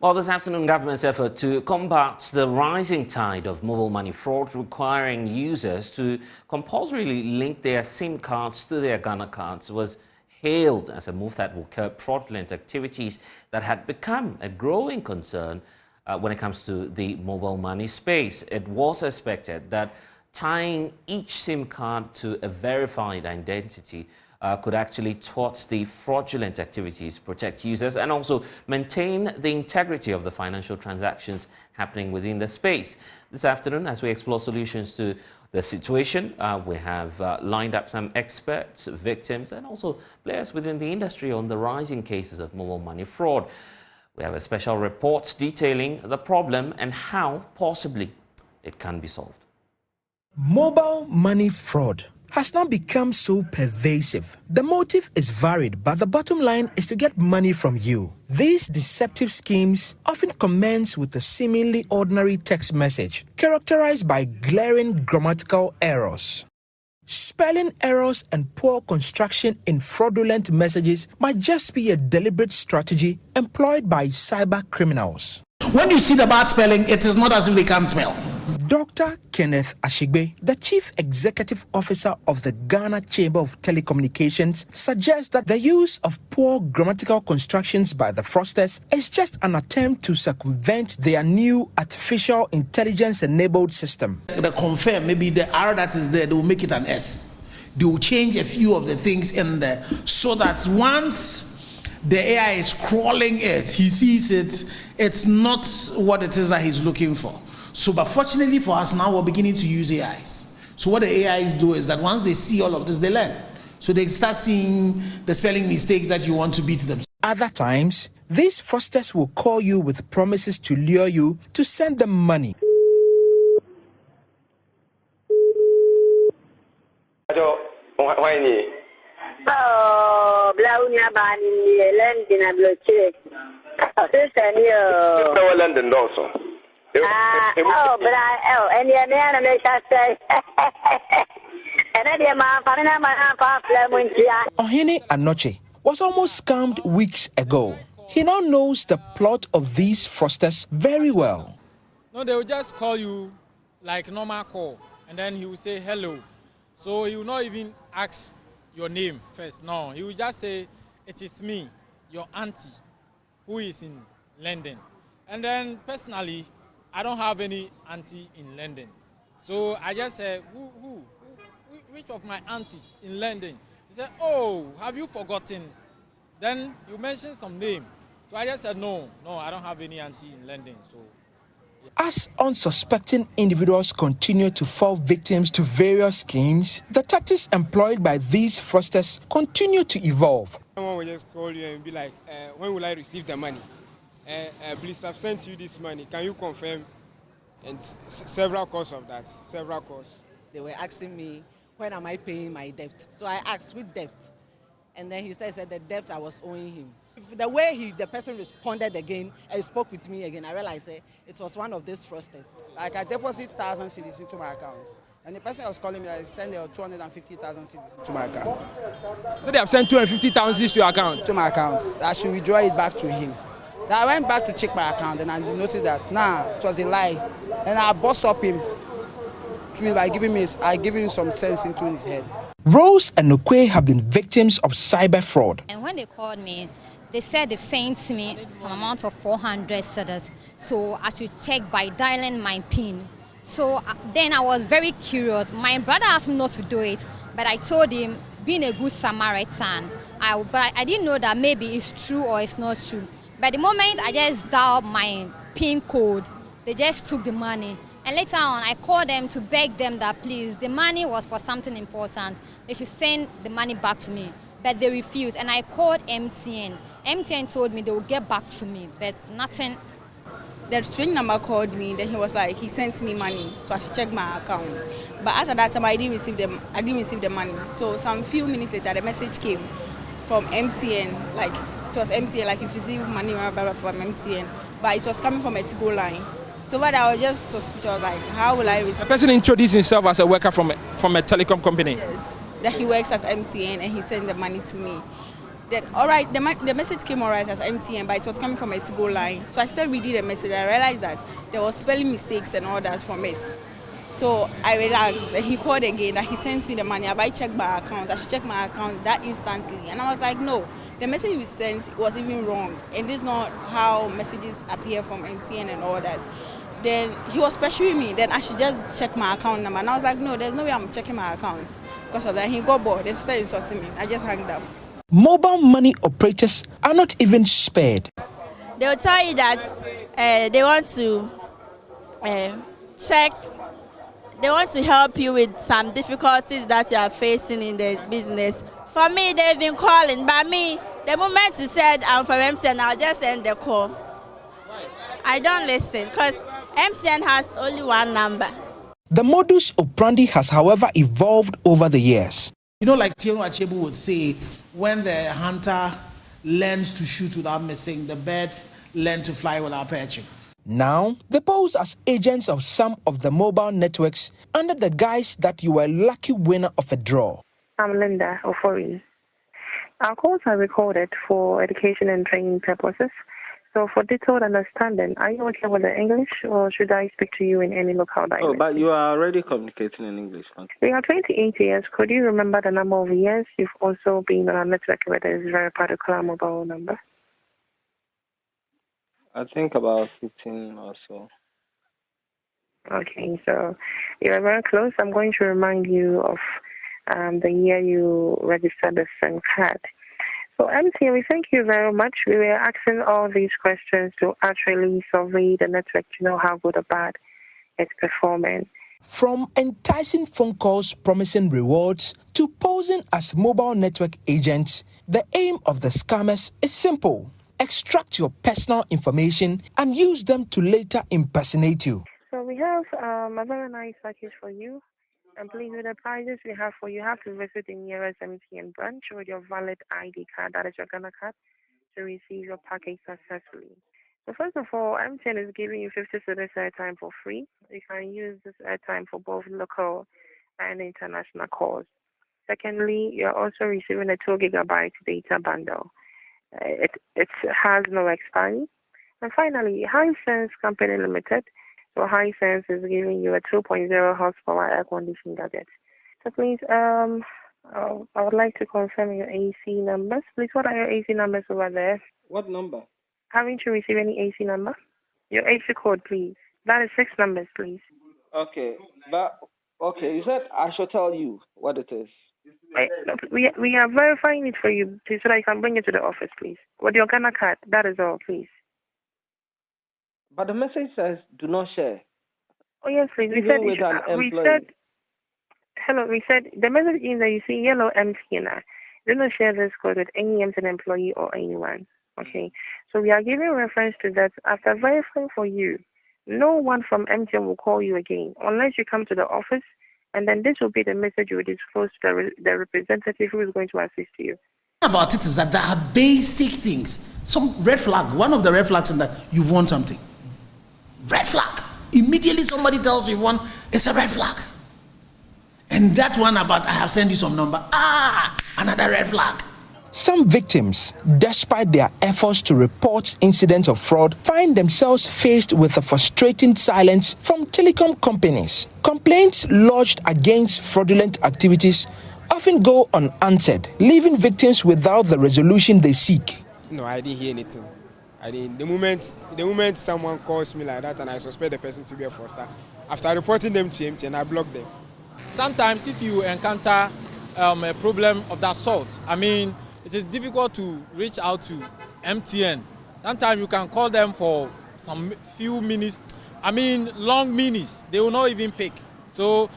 Well, this afternoon, government's effort to combat the rising tide of mobile money fraud requiring users to compulsorily link their SIM cards to their Ghana cards was hailed as a move that will curb fraudulent activities that had become a growing concern when it comes to the mobile money space. It was expected that tying each SIM card to a verified identity could actually thwart the fraudulent activities, protect users, and also maintain the integrity of the financial transactions happening within the space. This afternoon, as we explore solutions to the situation, we have lined up some experts, victims, and also players within the industry on the rising cases of mobile money fraud. We have a special report detailing the problem and how possibly it can be solved. Mobile money fraud has now become so pervasive. The motive is varied, but the bottom line is to get money from you. These deceptive schemes often commence with a seemingly ordinary text message, characterized by glaring grammatical errors. Spelling errors and poor construction in fraudulent messages might just be a deliberate strategy employed by cyber criminals. When you see the bad spelling, it is not as if they can't spell. Dr. Kenneth Ashigbe, the Chief Executive Officer of the Ghana Chamber of Telecommunications, suggests that the use of poor grammatical constructions by the fraudsters is just an attempt to circumvent their new artificial intelligence-enabled system. The confirm, maybe the R that is there, they will make it an S. They will change a few of the things in there so that once the AI is crawling it, he sees it, it's not what it is that he's looking for. So, but fortunately for us now, we're beginning to use AIs. So what the AIs do is that once they see all of this, they learn. So they start seeing the spelling mistakes that you want to beat them. Other times, these fraudsters will call you with promises to lure you to send them money. Ohene Anoche was almost scammed weeks ago. He now knows the plot of these fraudsters very well. No, they will just call you like normal call, and then he will say hello. So he will not even ask your name first. No, he will just say, "It is me, your auntie, who is in London." And then personally, I don't have any auntie in London. So I just said, which of my aunties in London? He said, "Oh, have you forgotten?" Then you mentioned some name. So I just said, no, I don't have any auntie in London. So, yeah. As unsuspecting individuals continue to fall victims to various schemes, the tactics employed by these fraudsters continue to evolve. Someone will just call you and be like, when will I receive the money? Please, I've sent you this money. Can you confirm? And several calls of that, several calls. They were asking me, when am I paying my debt? So I asked, which debt? And then he said the debt I was owing him. The way the person responded again and spoke with me again, I realized it was one of these fraudsters. Like I deposit 1,000 cedis into my account. And the person was calling me, I sent 250,000 cedis into my account. So they have sent 250,000 cedis to your account? To my account. I should withdraw it back to him. Then I went back to check my account and I noticed that, it was a lie. And I bossed up him by giving him some sense into his head. Rose and Okwe have been victims of cyber fraud. And when they called me, they said they've sent me some amount of 400 cedis. So I should check by dialing my PIN. So then I was very curious. My brother asked me not to do it, but I told him, being a good Samaritan, but I didn't know that maybe it's true or it's not true. But the moment I just dialed my PIN code, they just took the money. And later on, I called them to beg them that please, the money was for something important. They should send the money back to me. But they refused. And I called MTN. MTN told me they would get back to me, but nothing. The strange number called me, then he was like, he sent me money, so I should check my account. But after that time, I didn't receive the money. So some few minutes later, the message came from MTN, like it was MTN, like if you receive money from MTN, but it was coming from a Tigo line. So but I was just suspicious, like how will I receive? The person introduced himself as a worker from a telecom company. Yes, that he works at MTN and he sent the money to me. Then, all right, the message came all right as MTN, but it was coming from a Tigo line. So I started reading the message. I realized that there was spelling mistakes and all that from it. So I relaxed. Then he called again that he sends me the money. I checked my account. I should check my account that instantly. And I was like, no, the message you sent was even wrong. And this is not how messages appear from MTN and all that. Then he was pressuring me. Then I should just check my account number. And I was like, no, there's no way I'm checking my account. Because of that, he got bored. They started insulting me. I just hung up. Mobile money operators are not even spared. They will tell you that they want to check, they want to help you with some difficulties that you are facing in the business. For me, they've been calling, but me, the moment you said I'm from MTN, I'll just end the call. I don't listen because MTN has only one number. The modus operandi has, however, evolved over the years. You know, like Tieno Achebu would say, when the hunter learns to shoot without missing, the birds learn to fly without perching. Now, they pose as agents of some of the mobile networks under the guise that you were a lucky winner of a draw. I'm Linda Ofori. Our calls are recorded for education and training purposes. So for detailed understanding, are you okay with the English or should I speak to you in any local dialect? Oh, but you are already communicating in English. You are 28 years. Could you remember the number of years you've also been on a network with this very particular mobile number? I think about 15 or so. Okay, so you are very close. I'm going to remind you of the year you registered the SIM card. So, MTN, we thank you very much. We were asking all these questions to actually survey the network to know how good or bad it's performing. From enticing phone calls promising rewards to posing as mobile network agents, the aim of the scammers is simple. Extract your personal information and use them to later impersonate you. So we have a very nice package for you. And please, with the prices we have for you, have to visit the nearest MTN branch with your valid ID card, that is your Ghana card, to receive your package successfully. So first of all, MTN is giving you 50 cedis airtime for free. You can use this airtime for both local and international calls. Secondly, you're also receiving a 2 gigabyte data bundle. It has no expiry. And finally, Hisense Company Limited. So Hisense is giving you a 2.0 horsepower air conditioning gadget. So please, I would like to confirm your AC numbers. Please, what are your AC numbers over there? What number? Haven't you received any AC number? Your AC code, please. That is 6 numbers, please. Okay, but you said I should tell you what it is. We are verifying it for you, please, so that I can bring it to the office, please. With your Ghana card, that is all, please. But the message says, do not share. Oh, yes, please. We said the message is that you see yellow MTN. Do not share this code with any MTN employee or anyone. Okay? So we are giving reference to that. After verifying for you, no one from MTN will call you again unless you come to the office, and then this will be the message you will disclose to the representative who is going to assist you. About it is that there are basic things. Some red flag. One of the red flags is that you've won something. Red flag. Immediately somebody tells you one, it's a red flag. And that one about I have sent you some number. Another red flag. Some victims, despite their efforts to report incidents of fraud, find themselves faced with a frustrating silence from telecom companies. Complaints lodged against fraudulent activities often go unanswered, leaving victims without the resolution they seek. No, I didn't hear anything. The moment someone calls me like that and I suspect the person to be a fraudster, after reporting them to MTN, I block them. Sometimes if you encounter a problem of that sort, it is difficult to reach out to MTN. Sometimes you can call them for some few minutes, long minutes, they will not even pick. So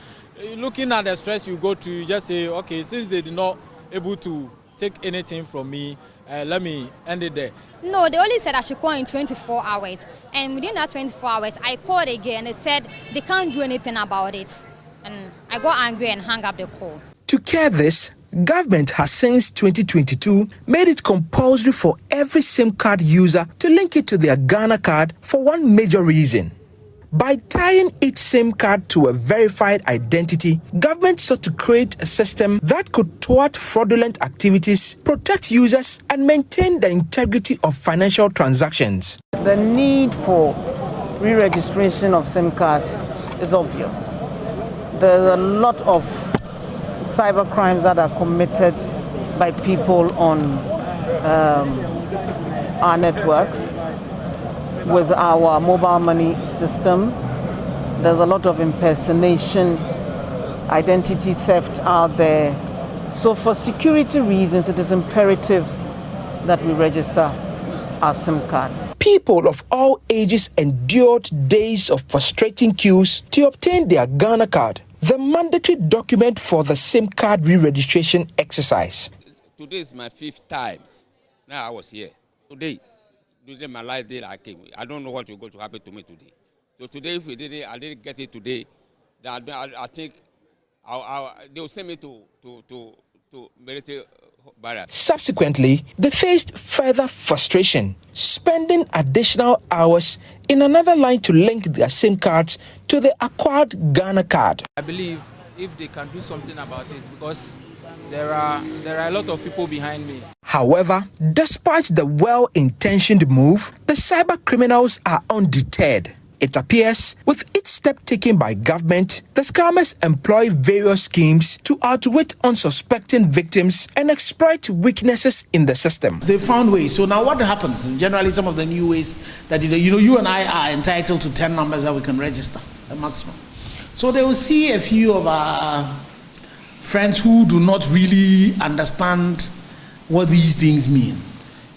looking at the stress you go through, you just say, okay, since they did not able to take anything from me, let me end it there. No, they only said I should call in 24 hours. And within that 24 hours, I called again and they said they can't do anything about it. And I got angry and hung up the call. To cure this, government has since 2022 made it compulsory for every SIM card user to link it to their Ghana card for one major reason. By tying each SIM card to a verified identity, government sought to create a system that could thwart fraudulent activities, protect users, and maintain the integrity of financial transactions. The need for re-registration of SIM cards is obvious. There's a lot of cyber crimes that are committed by people on our networks with our mobile money system. There's a lot of impersonation, identity theft out there. So for security reasons, it is imperative that we register our SIM cards. People of all ages endured days of frustrating queues to obtain their Ghana card, the mandatory document for the SIM card re-registration exercise. Today is my 5th time. Now I was here. Today my last day I came. I don't know what is going to happen to me today. So today, if I didn't get it today, then I think they will send me to military barracks. Subsequently, they faced further frustration, spending additional hours in another line to link their SIM cards to the acquired Ghana card. I believe if they can do something about it, because there are a lot of people behind me. However, despite the well-intentioned move, the cyber criminals are undeterred. It appears, with each step taken by government, the scammers employ various schemes to outwit unsuspecting victims and exploit weaknesses in the system. They found ways. So now what happens? Generally, some of the new ways that you and I are entitled to 10 numbers that we can register, a maximum. So they will see a few of our friends who do not really understand what these things mean.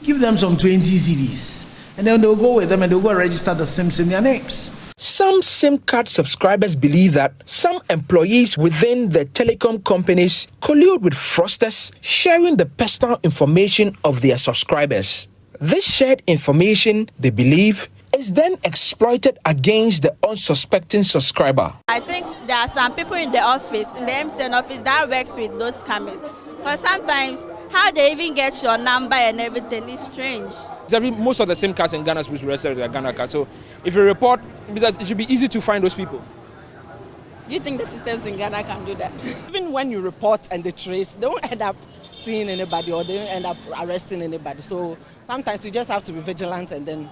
Give them some 20 CDs. And then they'll go with them and they'll go register the SIMs in their names. Some SIM card subscribers believe that some employees within the telecom companies collude with fraudsters, sharing the personal information of their subscribers. This shared information, they believe, is then exploited against the unsuspecting subscriber. I think there are some people in the office, in the MTN office, that works with those scammers. But sometimes, how they even get your number and everything is strange. Most of the SIM cards in Ghana are supposed to register their Ghana card. So if you report, it should be easy to find those people. Do you think the systems in Ghana can do that? Even when you report and they trace, they won't end up seeing anybody or they don't end up arresting anybody. So sometimes you just have to be vigilant and then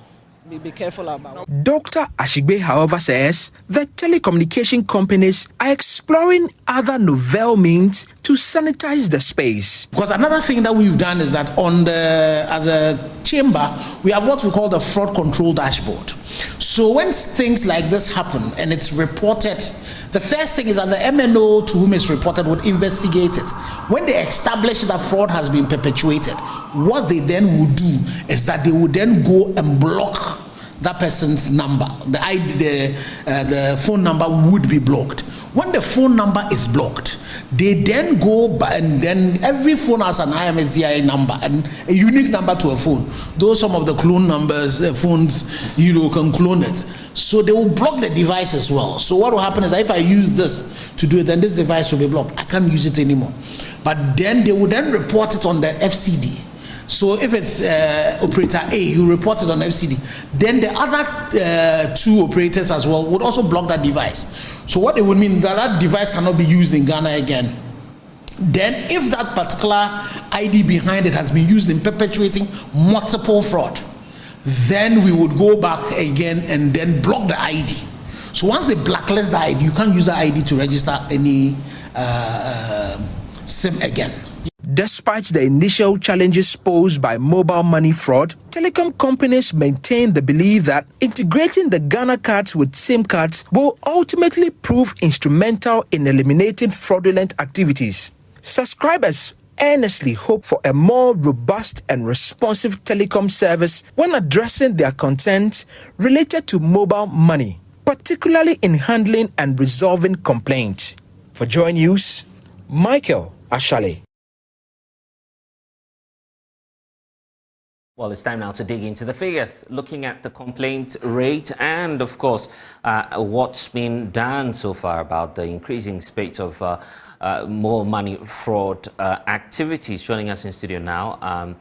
be careful about it. Dr. Ashigbe, however, says the telecommunication companies are exploring other novel means to sanitize the space. Because another thing that we've done is that as a chamber, we have what we call the fraud control dashboard. So when things like this happen and it's reported, the first thing is that the MNO to whom it's reported would investigate it. When they establish that fraud has been perpetuated, what they then would do is that they would then go and block that person's number. The phone number would be blocked. When the phone number is blocked, they then go by, and then every phone has an IMSDI number and a unique number to a phone. Though some of the clone numbers, phones, can clone it. So they will block the device as well. So what will happen is that if I use this to do it, then this device will be blocked. I can't use it anymore. But then they will then report it on the FCD. So if it's operator A, you report it on FCD. Then the other 2 operators as well would also block that device. So what it would mean that device cannot be used in Ghana again. Then if that particular ID behind it has been used in perpetuating multiple fraud, then we would go back again and then block the ID. So once they blacklist the ID, you can't use the ID to register any SIM again. Despite the initial challenges posed by mobile money fraud, telecom companies maintain the belief that integrating the Ghana cards with SIM cards will ultimately prove instrumental in eliminating fraudulent activities. Subscribers earnestly hope for a more robust and responsive telecom service when addressing their concerns related to mobile money, particularly in handling and resolving complaints. For Joy News, Michael Ashale. Well, it's time now to dig into the figures, looking at the complaint rate and, of course, what's been done so far about the increasing spate of more money fraud activities. Joining us in studio now,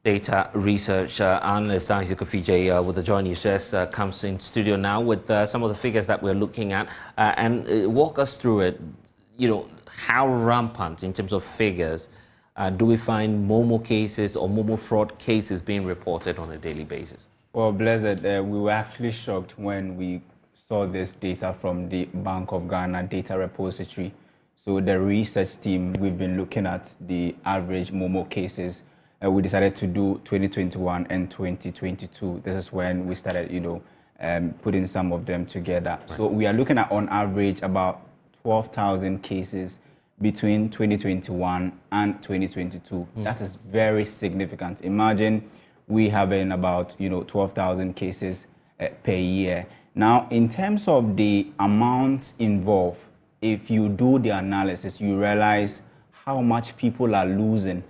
data research analyst Isaac Ofije with the Joy News Desk comes in studio now with some of the figures that we're looking at and walk us through it. You know, how rampant in terms of figures do we find Momo cases or Momo fraud cases being reported on a daily basis? Well, Blessed, we were actually shocked when we saw this data from the Bank of Ghana data repository. So the research team, we've been looking at the average Momo cases. We decided to do 2021 and 2022. This is when we started, putting some of them together. Right. So we are looking at, on average, about 12,000 cases between 2021 and 2022. That is very significant. Imagine we having about 12,000 cases per year. Now, in terms of the amounts involved, if you do the analysis, you realize how much people are losing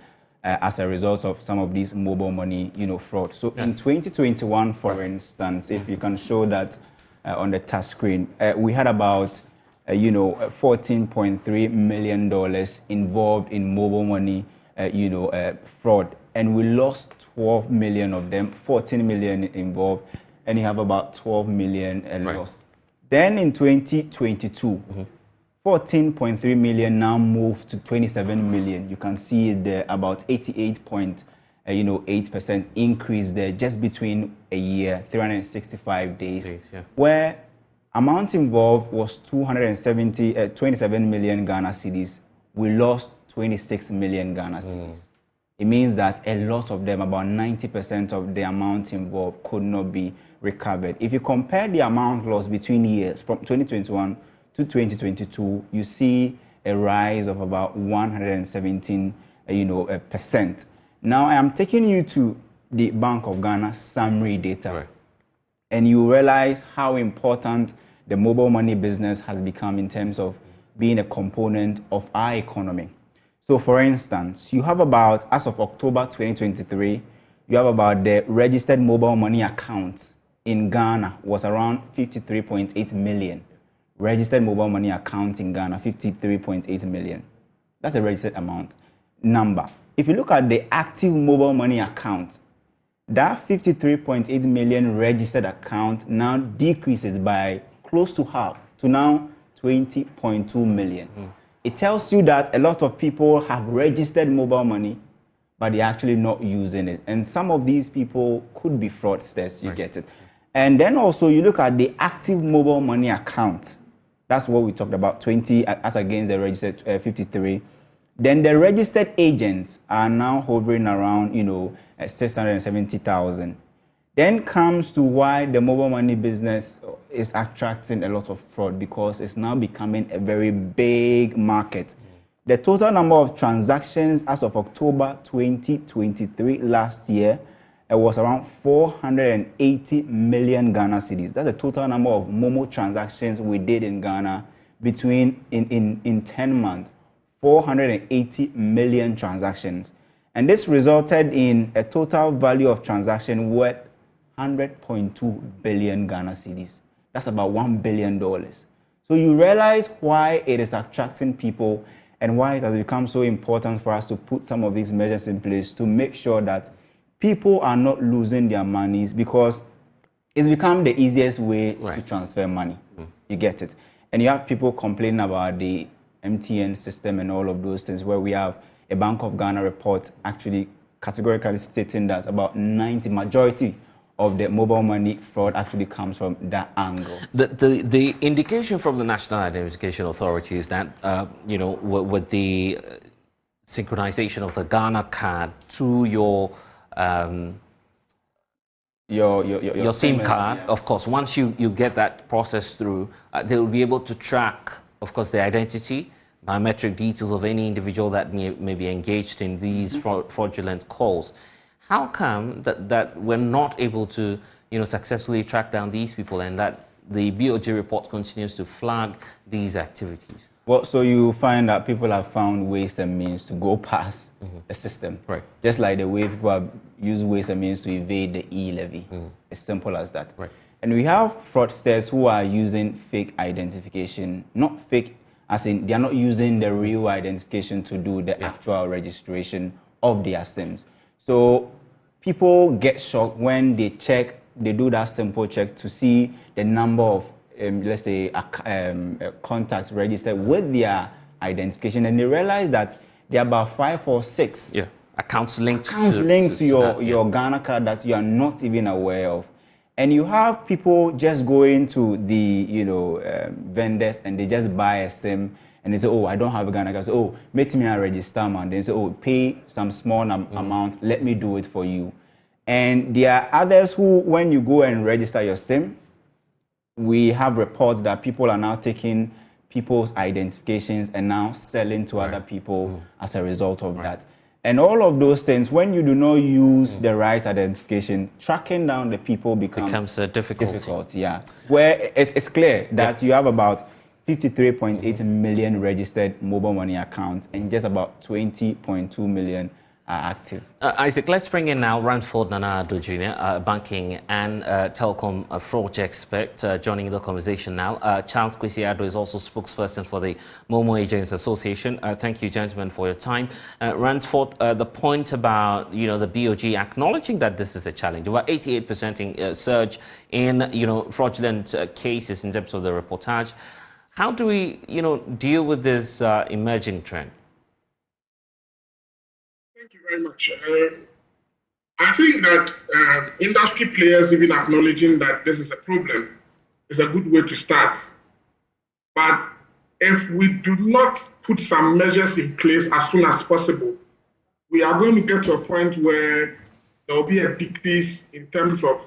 as a result of some of these mobile money, fraud. So in 2021, for instance, if you can show that on the touch screen, we had about $14.3 million involved in mobile money, fraud, and we lost 12 million of them, 14 million involved, and you have about 12 million lost. Then in 2022, 14.3 million now moved to 27 million. You can see there about 88.8% increase there just between a year, 365 days, where amount involved was 27 million Ghana cedis. We lost 26 million Ghana cedis. It means that a lot of them, about 90% of the amount involved, could not be recovered. If you compare the amount lost between years, from 2021 to 2022, you see a rise of about 117%. Now, I am taking you to the Bank of Ghana summary data, and you realize how important the mobile money business has become in terms of being a component of our economy. So, for instance, you have about, as of October 2023, you have about the registered mobile money accounts in Ghana was around 53.8 million. Registered mobile money accounts in Ghana, 53.8 million. That's a registered amount number. If you look at the active mobile money account, that 53.8 million registered account now decreases by close to half to now 20.2 million. It tells you that a lot of people have registered mobile money, but they're actually not using it. And some of these people could be fraudsters, you get it. And then also you look at the active mobile money account. That's what we talked about, 20 as against the registered 53. Then the registered agents are now hovering around, 670,000. Then comes to why the mobile money business is attracting a lot of fraud, because it's now becoming a very big market. The total number of transactions as of October 2023 last year, it was around 480 million Ghana cedis. That's the total number of Momo transactions we did in Ghana between in 10 months. 480 million transactions. And this resulted in a total value of transaction worth 100.2 billion Ghana cedis. That's about $1 billion. So you realize why it is attracting people and why it has become so important for us to put some of these measures in place to make sure that people are not losing their monies, because it's become the easiest way to transfer money. You get it. And you have people complaining about the MTN system and all of those things, where we have a Bank of Ghana report actually categorically stating that about majority of the mobile money fraud actually comes from that angle. The indication from the National Identification Authority is that, with the synchronization of the Ghana card to your SIM card, of course, once you get that process through, they will be able to track, of course, the identity, biometric details of any individual that may be engaged in these fraudulent calls. How come that we're not able to, successfully track down these people, and that the BOG report continues to flag these activities? Well, so you find that people have found ways and means to go past the system. Right. Just like the way people have used ways and means to evade the e-levy. As simple as that. Right. And we have fraudsters who are using fake identification, not fake, as in they are not using the real identification to do the actual registration of their SIMs. So people get shocked when they do that simple check to see the number of, let's say, contacts registered with their identification, and they realize that there are about 5 or 6 accounts linked to your Ghana card that you are not even aware of. And you have people just going to the vendors and they just buy a SIM and they say, oh, I don't have a Ghana card. So, oh, make me a register, man. They say, oh, pay some small amount, let me do it for you. And there are others who, when you go and register your SIM, we have reports that people are now taking people's identifications and now selling to other people as a result of that. And all of those things, when you do not use the right identification, tracking down the people becomes difficult. Yeah, where it's clear that you have about 53.8 million registered mobile money accounts and just about 20.2 million are active. Isaac, let's bring in now Ransford Nana-Addo Jr., banking and telecom fraud expert, joining the conversation now. Charles Kwesi-Addo is also spokesperson for the Momo Agents Association. Thank you, gentlemen, for your time. Ransford, the point about the BOG acknowledging that this is a challenge, over 88% surge in fraudulent cases in terms of the reportage. How do we deal with this emerging trend? Thank you very much. I think that industry players even acknowledging that this is a problem is a good way to start. But if we do not put some measures in place as soon as possible, we are going to get to a point where there will be a decrease in terms of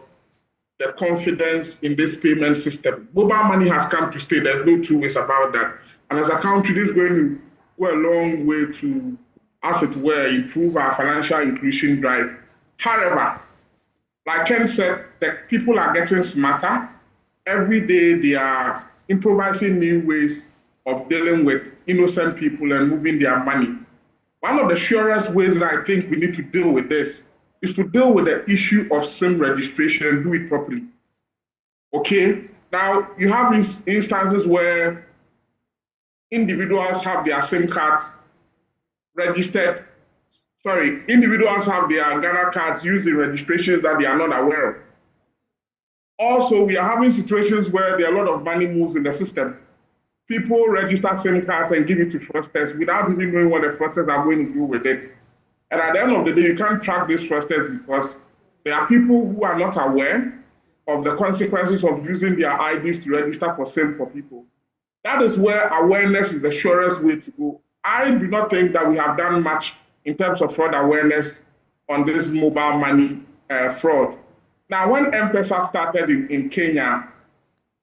the confidence in this payment system. Mobile money has come to stay. There's no two ways about that. And as a country, this is going to go a long way to, as it were, improve our financial inclusion drive. However, like Ken said, the people are getting smarter. Every day they are improvising new ways of dealing with innocent people and moving their money. One of the surest ways that I think we need to deal with this is to deal with the issue of SIM registration and do it properly. Okay? Now, you have instances where individuals have their SIM cards registered. Individuals have their Ghana cards using registrations that they are not aware of. Also, we are having situations where there are a lot of money moves in the system. People register SIM cards and give it to fraudsters without even knowing what the fraudsters are going to do with it. And at the end of the day, you can't track these fraudsters because there are people who are not aware of the consequences of using their IDs to register for SIM for people. That is where awareness is the surest way to go. I do not think that we have done much in terms of fraud awareness on this mobile money fraud. Now, when M-Pesa started in Kenya,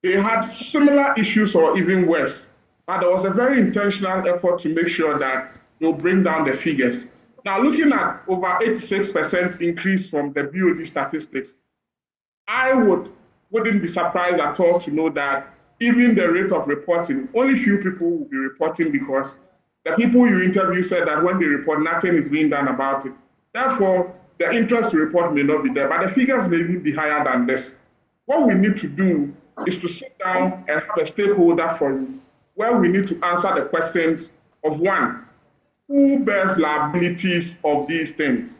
they had similar issues or even worse, but there was a very intentional effort to make sure that they'll bring down the figures. Now, looking at over 86% increase from the BOD statistics, I wouldn't be surprised at all to know that even the rate of reporting, only few people will be reporting because the people you interview said that when they report, nothing is being done about it. Therefore, the interest to report may not be there, but the figures may even be higher than this. What we need to do is to sit down and have a stakeholder forum where we need to answer the questions of one, who bears liabilities of these things?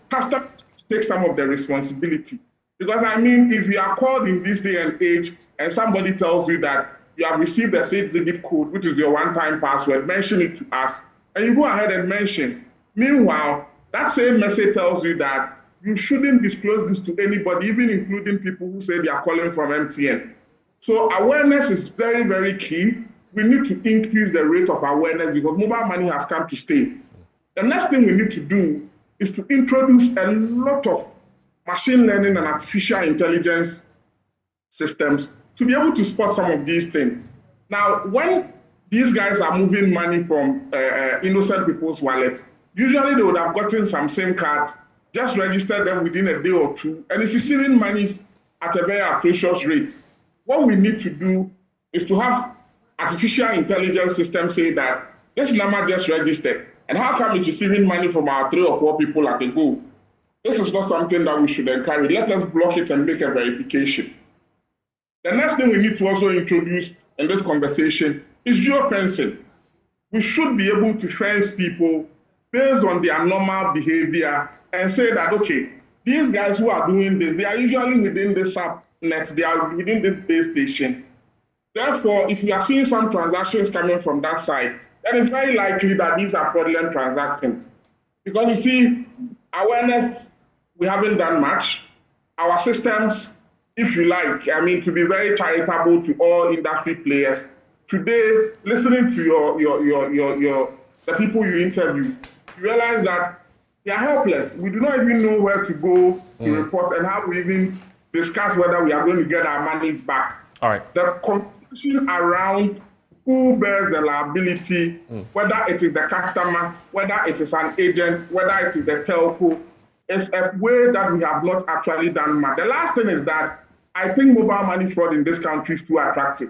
Customers take some of the responsibility. Because if you are called in this day and age and somebody tells you that you have received a 6-digit code, which is your one-time password, mention it to us, and you go ahead and mention. Meanwhile, that same message tells you that you shouldn't disclose this to anybody, even including people who say they are calling from MTN. So awareness is very, very key. We need to increase the rate of awareness because mobile money has come to stay. The next thing we need to do is to introduce a lot of machine learning and artificial intelligence systems to be able to spot some of these things. Now, when these guys are moving money from innocent people's wallets, usually they would have gotten some SIM cards, just registered them within a day or two, and if receiving money at a very atrocious rate, what we need to do is to have artificial intelligence system say that this number just registered, and how come it's receiving money from our 3 or 4 people at a go? This is not something that we should encourage. Let us block it and make a verification. The next thing we need to also introduce in this conversation is geofencing. We should be able to fence people based on their normal behavior and say that, okay, these guys who are doing this, they are usually within the subnet, they are within this base station. Therefore, if you are seeing some transactions coming from that side, then it's very likely that these are fraudulent transactions. Because you see, awareness, we haven't done much. Our systems, if you like, I mean, to be very charitable to all industry players, today, listening to the people you interview, you realize that they are helpless. We do not even know where to go to report and how we even discuss whether we are going to get our monies back. All right. The confusion around who bears the liability, whether it is the customer, whether it is an agent, whether it is the telco, is a way that we have not actually done much. The last thing is that I think mobile money fraud in this country is too attractive.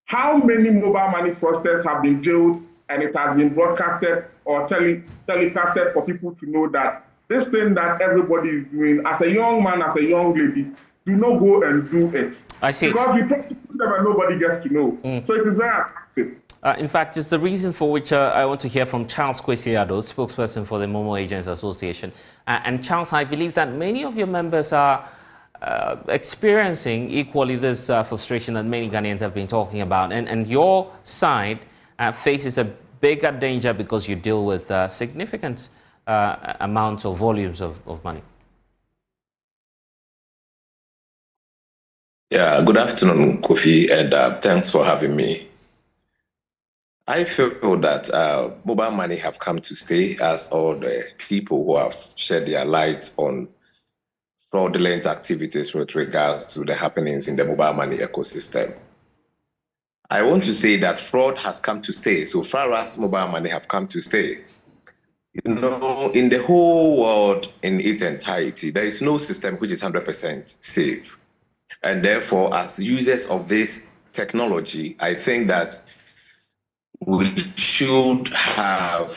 How many mobile money fraudsters have been jailed and it has been broadcasted or telecasted for people to know that this thing that everybody is doing, as a young man, as a young lady, do not go and do it. I see. Because we prosecute them and nobody gets to know. So it is very attractive. In fact, it's the reason for which I want to hear from Charles Kwesi-Addo, spokesperson for the Momo Agents Association. And Charles, I believe that many of your members are experiencing equally this frustration that many Ghanaians have been talking about. And your side faces a bigger danger because you deal with significant amounts or volumes of money. Yeah, good afternoon, Kofi, and thanks for having me. I feel that mobile money have come to stay, as all the people who have shed their light on fraudulent activities with regards to the happenings in the mobile money ecosystem. I want to say that fraud has come to stay, so far as mobile money have come to stay. You know, in the whole world, in its entirety, there is no system which is 100% safe. And therefore, as users of this technology, I think that we should have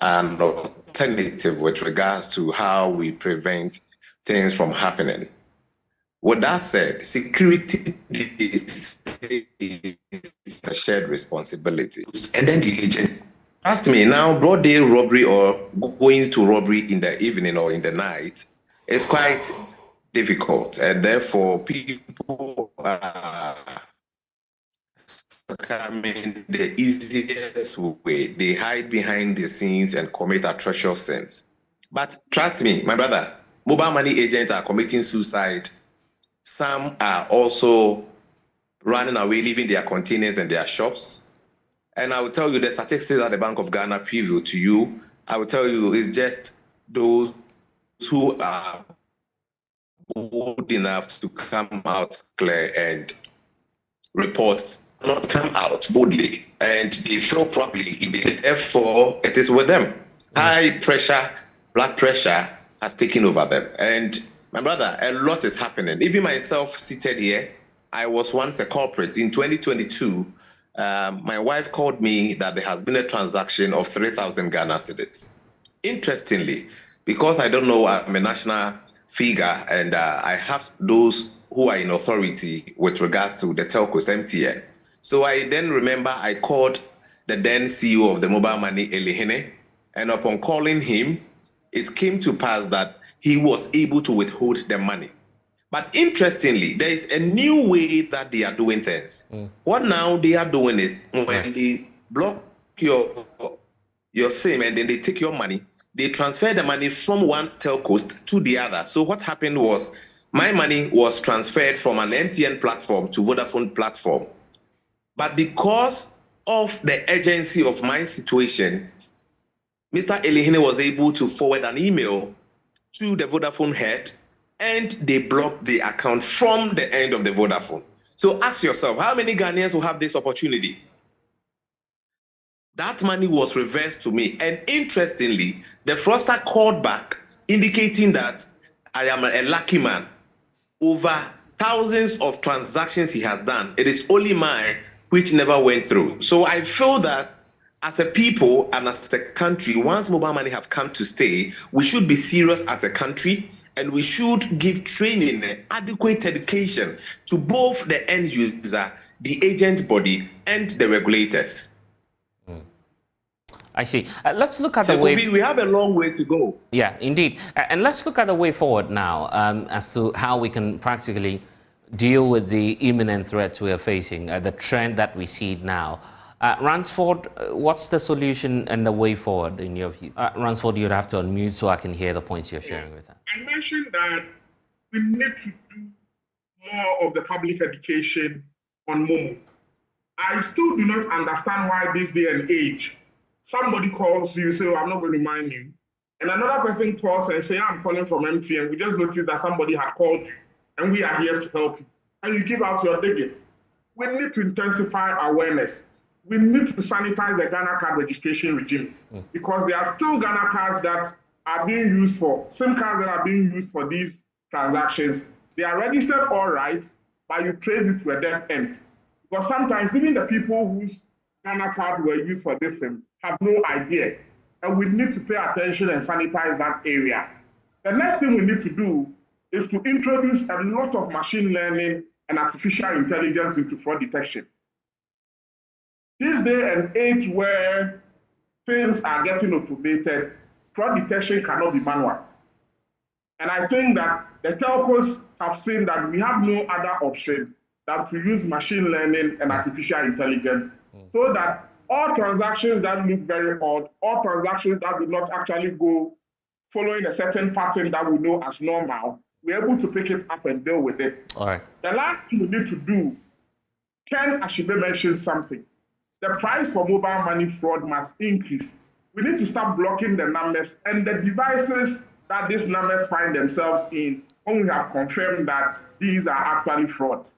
an alternative with regards to how we prevent things from happening. With that said, security is a shared responsibility. And then the agent, trust me, now broad day robbery or going to robbery in the evening or in the night is quite difficult, and therefore people are coming the easiest way. They hide behind the scenes and commit atrocious sins. But trust me, my brother, mobile money agents are committing suicide. Some are also running away, leaving their containers and their shops. And I will tell you the statistics that the Bank of Ghana preview to you, I will tell you it's just those who are bold enough to come out clear and report, not come out boldly, and they feel probably, therefore it is with them. High pressure, blood pressure has taken over them. And my brother, a lot is happening. Even myself seated here, I was once a culprit. In 2022, my wife called me that there has been a transaction of 3,000 Ghana cedis. Interestingly, because I don't know, I'm a national figure, and I have those who are in authority with regards to the telcos, MTN. So I then remember I called the then CEO of the mobile money, Elihene, and upon calling him, it came to pass that he was able to withhold the money. But interestingly, there is a new way that they are doing things. What now they are doing is when they block your SIM and then they take your money, they transfer the money from one telco to the other. So what happened was my money was transferred from an MTN platform to Vodafone platform. But because of the urgency of my situation, Mr. Elihene was able to forward an email to the Vodafone head, and they blocked the account from the end of the Vodafone. So ask yourself, how many Ghanaians will have this opportunity? That money was reversed to me. And interestingly, the fraudster called back, indicating that I am a lucky man. Over thousands of transactions he has done, it is only mine which never went through. So I feel that as a people and as a country, once mobile money have come to stay, we should be serious as a country, and we should give training and adequate education to both the end user, the agent body, and the regulators. I see. Let's look at So the way... we have a long way to go. Yeah, indeed. And let's look at the way forward now as to how we can practically deal with the imminent threats we are facing, the trend that we see now. Ransford, what's the solution and the way forward in your view? Ransford, you'd have to unmute so I can hear the points you're sharing with us. I mentioned that we need to do more of the public education on Momo. I still do not understand why this day and age, somebody calls you, say, oh, I'm not going to mind you. And another person calls and say, I'm calling from MTN. We just noticed that somebody had called you and we are here to help you. And you give out your digits. We need to intensify awareness. We need to sanitize the Ghana card registration regime because there are still Ghana cards that are being used for, SIM cards that are being used for these transactions. They are registered all right, but you trace it to a dead end. Because sometimes even the people whose Ghana cards were used for this SIM have no idea. And we need to pay attention and sanitize that area. The next thing we need to do is to introduce a lot of machine learning and artificial intelligence into fraud detection. This day and age where things are getting automated, fraud detection cannot be manual. And I think that the telcos have seen that we have no other option than to use machine learning and artificial intelligence so that all transactions that look very odd, all transactions that do not actually go following a certain pattern that we know as normal, we're able to pick it up and deal with it. All right. The last thing we need to do, Ken Ashibe mentioned something. The price for mobile money fraud must increase. We need to start blocking the numbers and the devices that these numbers find themselves in when we have confirmed that these are actually frauds.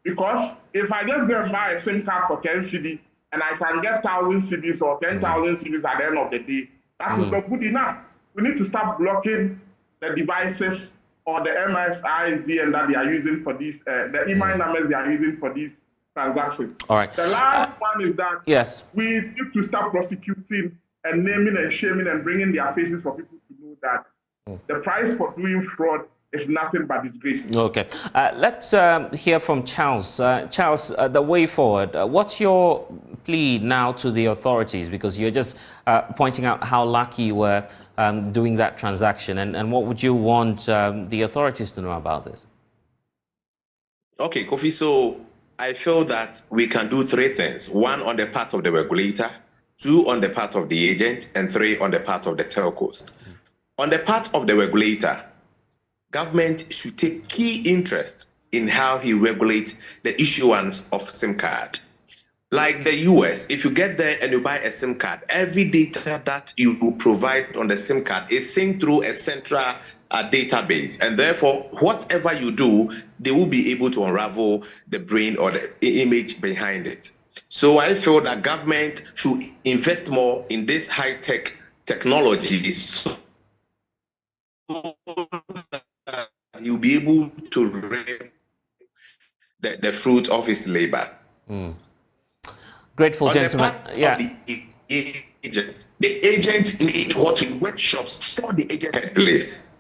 Because if I just go and buy a SIM card for 10 CD and I can get 1,000 CDs or 10,000 CDs at the end of the day, that is not good enough. We need to start blocking the devices or the MSISDN that they are using for these, the email numbers they are using for these transactions. All right. The last one is that we need to start prosecuting and naming and shaming and bringing their faces for people to know that the price for doing fraud is nothing but disgrace. Okay. Let's hear from Charles. Charles, the way forward, what's your plea now to the authorities? Because you're just pointing out how lucky you were doing that transaction. And what would you want the authorities to know about this? Okay, Kofi, so I feel that we can do three things. One, on the part of the regulator, two, on the part of the agent, and three, on the part of the telcos. On the part of the regulator, government should take key interest in how he regulates the issuance of SIM card. Like the US, if you get there and you buy a SIM card, every data that you will provide on the SIM card is synced through a central database. And therefore, whatever you do, they will be able to unravel the brain or the image behind it. So I feel that government should invest more in this high-tech technology so you'll be able to reap the fruit of his labor. Grateful, gentlemen. Yeah. The agents need what in workshops for the agent place.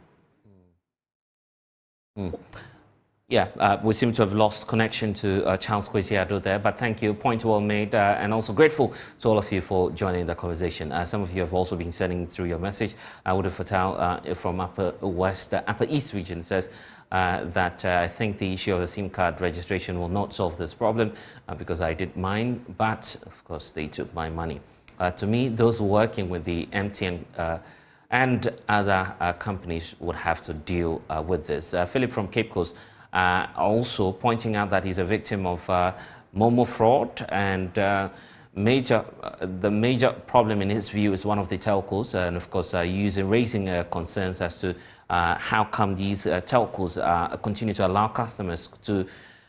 Yeah, we seem to have lost connection to Charles Kwesi Addo there, but thank you. Point well made, and also grateful to all of you for joining the conversation. Some of you have also been sending through your message. Uda Fatal from Upper West, Upper East region says that I think the issue of the SIM card registration will not solve this problem because I did mine, but of course they took my money. To me, those working with the MTN and other companies would have to deal with this. Philip from Cape Coast also pointing out that he's a victim of Momo fraud, and the major problem in his view is one of the telcos, and of course raising concerns as to how come these telcos continue to allow customers to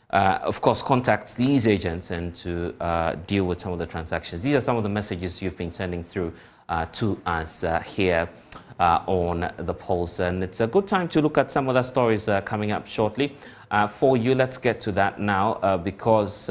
of course contact these agents and to deal with some of the transactions. These are some of the messages you've been sending through to us here on the Pulse, and it's a good time to look at some other stories coming up shortly. For you, let's get to that now because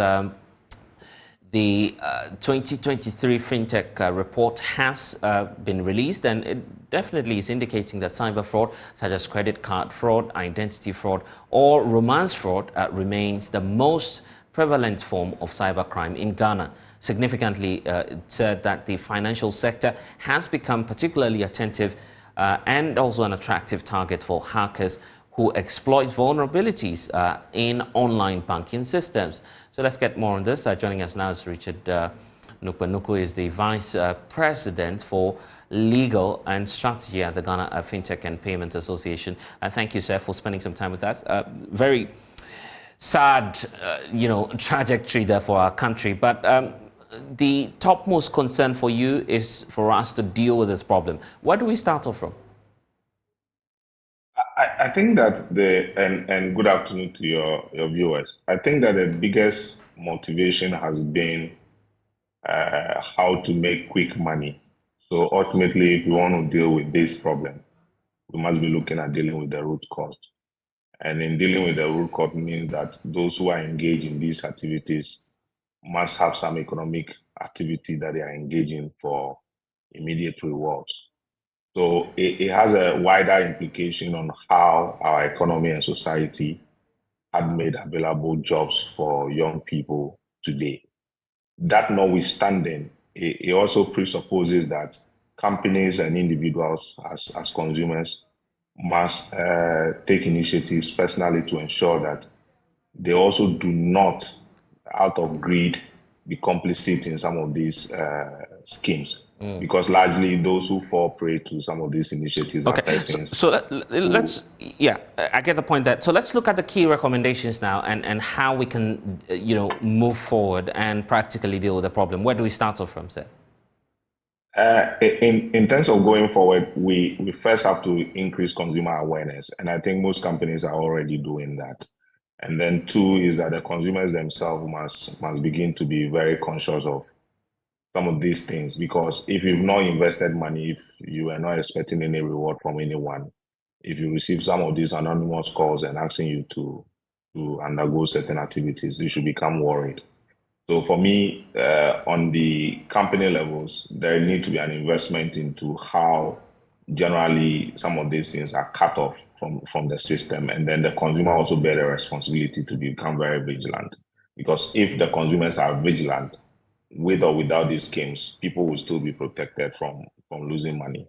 the 2023 FinTech report has been released, and it definitely is indicating that cyber fraud, such as credit card fraud, identity fraud, or romance fraud, remains the most prevalent form of cybercrime in Ghana. Significantly, it said that the financial sector has become particularly attentive and also an attractive target for hackers who exploit vulnerabilities in online banking systems. So let's get more on this. Joining us now is Richard Nukwe. Nukwe is the Vice President for Legal and Strategy at the Ghana FinTech and Payment Association. Thank you, sir, for spending some time with us. Very sad, trajectory there for our country. But the topmost concern for you is for us to deal with this problem. Where do we start off from? I think that and good afternoon to your viewers. I think that the biggest motivation has been how to make quick money. So ultimately, if we want to deal with this problem, we must be looking at dealing with the root cause. And in dealing with the root cause means that those who are engaged in these activities must have some economic activity that they are engaging for immediate rewards. So it has a wider implication on how our economy and society had made available jobs for young people today. That notwithstanding, it also presupposes that companies and individuals as consumers must take initiatives personally to ensure that they also do not, out of greed, be complicit in some of these schemes. Because largely those who fall prey to some of these initiatives are persons. So let's, I get the point there. So let's look at the key recommendations now and how we can, move forward and practically deal with the problem. Where do we start off from, sir? In terms of going forward, we first have to increase consumer awareness. And I think most companies are already doing that. And then two is that the consumers themselves must begin to be very conscious of some of these things, because if you've not invested money, if you are not expecting any reward from anyone, if you receive some of these anonymous calls and asking you to undergo certain activities, you should become worried. So for me, on the company levels, there needs to be an investment into how generally some of these things are cut off from the system. And then the consumer also bear the responsibility to become very vigilant. Because if the consumers are vigilant, with or without these schemes, people will still be protected from losing money.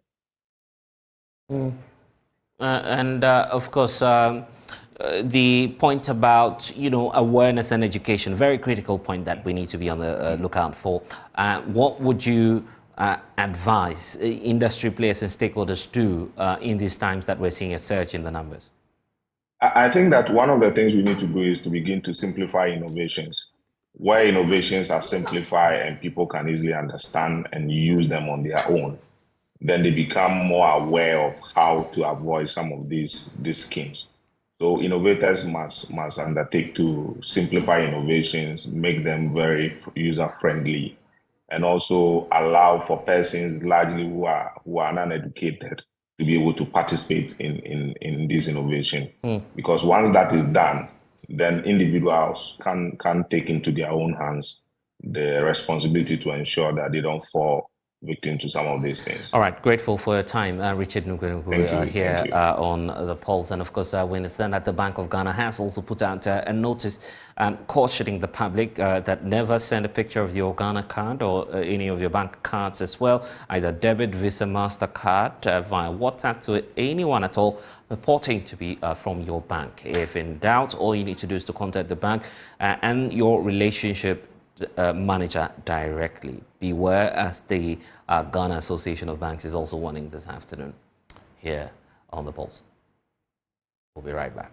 Of course, the point about awareness and education, very critical point that we need to be on the lookout for. What would you advise industry players and stakeholders do in these times that we're seeing a surge in the numbers? I think that one of the things we need to do is to begin to simplify innovations. Where innovations are simplified and people can easily understand and use them on their own, then they become more aware of how to avoid some of these schemes. So innovators must undertake to simplify innovations, make them very user-friendly, and also allow for persons largely who are uneducated to be able to participate in this innovation. Because once that is done, then individuals can take into their own hands the responsibility to ensure that they don't fall victim to some of these things. All right, grateful for your time, Richard Nukwe here on The Pulse. And of course, we understand that the Bank of Ghana has also put out a notice cautioning the public that never send a picture of your Ghana card or any of your bank cards as well, either debit, Visa, MasterCard, via WhatsApp to anyone at all reporting to be from your bank. If in doubt, all you need to do is to contact the bank and your relationship manager directly. Beware, as the Ghana Association of Banks is also warning this afternoon here on The Pulse. We'll be right back.